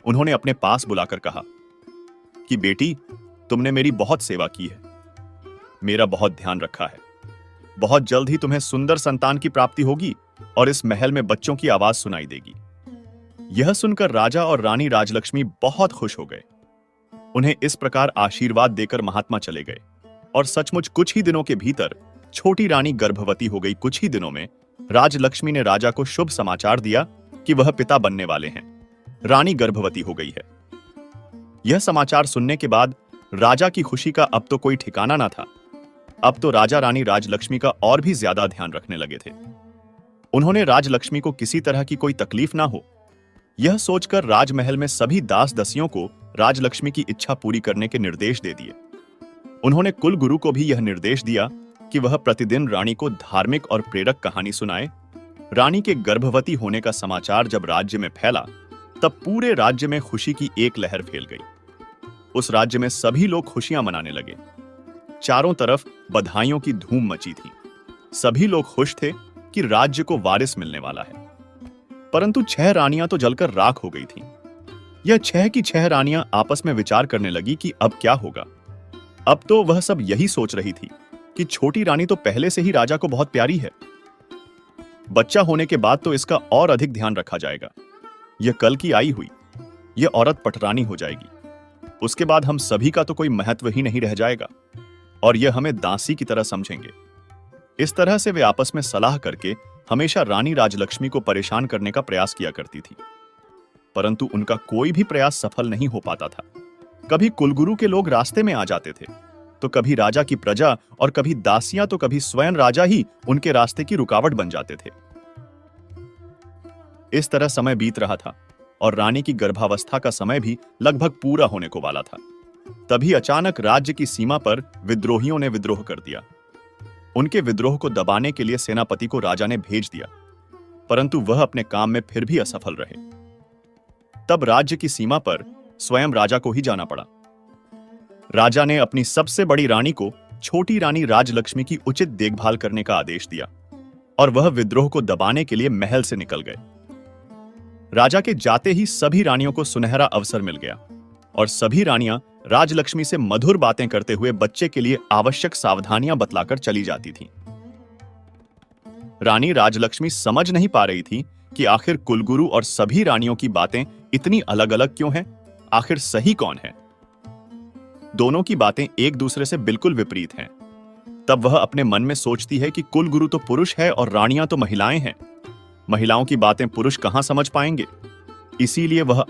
उन्होंने अपने पास बुलाकर कहा कि बेटी, तुमने मेरी बहुत सेवा की है, मेरा बहुत ध्यान रखा है। बहुत जल्द ही तुम्हें सुंदर संतान की प्राप्ति होगी और इस महल में बच्चों की आवाज सुनाई देगी। यह सुनकर राजा और रानी राजलक्ष्मी बहुत खुश हो गए। उन्हें इस प्रकार आशीर्वाद देकर महात्मा चले गए और सचमुच कुछ ही दिनों के भीतर छोटी रानी गर्भवती हो गई। कुछ ही दिनों में राजलक्ष्मी ने राजा को शुभ समाचार दिया कि वह पिता बनने वाले हैं। रानी गर्भवती हो गई है। यह समाचार सुनने के बाद राजा की खुशी का अब तो कोई ठिकाना ना था। अब तो राजा रानी राजलक्ष्मी का और भी ज्यादा ध्यान रखने लगे थे। उन्होंने राजलक्ष्मी को किसी तरह की कोई तकलीफ ना हो, यह सोचकर राजमहल में सभी दास दसियों को राजलक्ष्मी की इच्छा पूरी करने के निर्देश दे दिए। उन्होंने कुलगुरु को भी यह निर्देश दिया कि वह प्रतिदिन रानी को धार्मिक और प्रेरक कहानी सुनाए। रानी के गर्भवती होने का समाचार जब राज्य में फैला, तब पूरे राज्य में खुशी की एक लहर फैल गई। उस राज्य में सभी लोग खुशियां मनाने लगे। चारों तरफ बधाइयों की धूम मची थी। सभी लोग खुश थे कि राज्य को वारिस मिलने वाला है। परंतु 6 रानियां तो जलकर राख हो गई थीं। यह 6 की 6 रानियां आपस में विचार करने लगी कि अब क्या होगा। अब तो वह सब यही सोच रही थी कि छोटी रानी तो पहले से ही राजा को बहुत प्यारी है। बच्चा होने के बाद तो इसका और अधिक ध्यान रखा जाएगा। यह कल की आई हुई, यह औरत पटरानी हो जाएगी। उसके बाद हम सभी का तो कोई महत्व ही नहीं रह जाएगा और यह हमें दासी की तरह समझेंगे। इस तरह से वे आपस में सलाह करके हमेशा रानी राजलक्ष्मी को परेशान करने का प्रयास किया करती थी। परंतु उनका कोई भी प्रयास सफल नहीं हो पाता था। कभी कुलगुरु के लोग रास्ते में आ जाते थे, तो कभी राजा की प्रजा और कभी दासियां, तो कभी स्वयं राजा ही उनके रास्ते की रुकावट बन जाते थे। इस तरह समय बीत रहा था और रानी की गर्भावस्था का समय भी लगभग पूरा होने को वाला था। तभी अचानक राज्य की सीमा पर विद्रोहियों ने विद्रोह कर दिया। उनके विद्रोह को दबाने के लिए सेनापति को राजा ने भेज दिया, परंतु वह अपने काम में फिर भी असफल रहे। तब राज्य की सीमा पर स्वयं राजा को ही जाना पड़ा। राजा ने अपनी सबसे बड़ी रानी को छोटी रानी राजलक्ष्मी की उचित देखभाल करने का आदेश दिया और वह विद्रोह को दबाने के लिए महल से निकल गए। राजा के जाते ही सभी रानियों को सुनहरा अवसर मिल गया और सभी रानियां राजलक्ष्मी से मधुर बातें करते हुए बच्चे के लिए आवश्यक सावधानियां बतलाकर चली जाती थीं। रानी राजलक्ष्मी समझ नहीं पा रही थी कि आखिर कुलगुरु और सभी रानियों की बातें इतनी अलग-अलग क्यों हैं? आखिर सही कौन है? दोनों की बातें एक दूसरे से बिल्कुल विपरीत हैं। तब वह अपने मन में सोचती है कि कुलगुरु तो पुरुष है और रानियां तो महिलाएं हैं। महिलाओं की बातें पुरुष कहां समझ पाएंगे? इसीलिए वह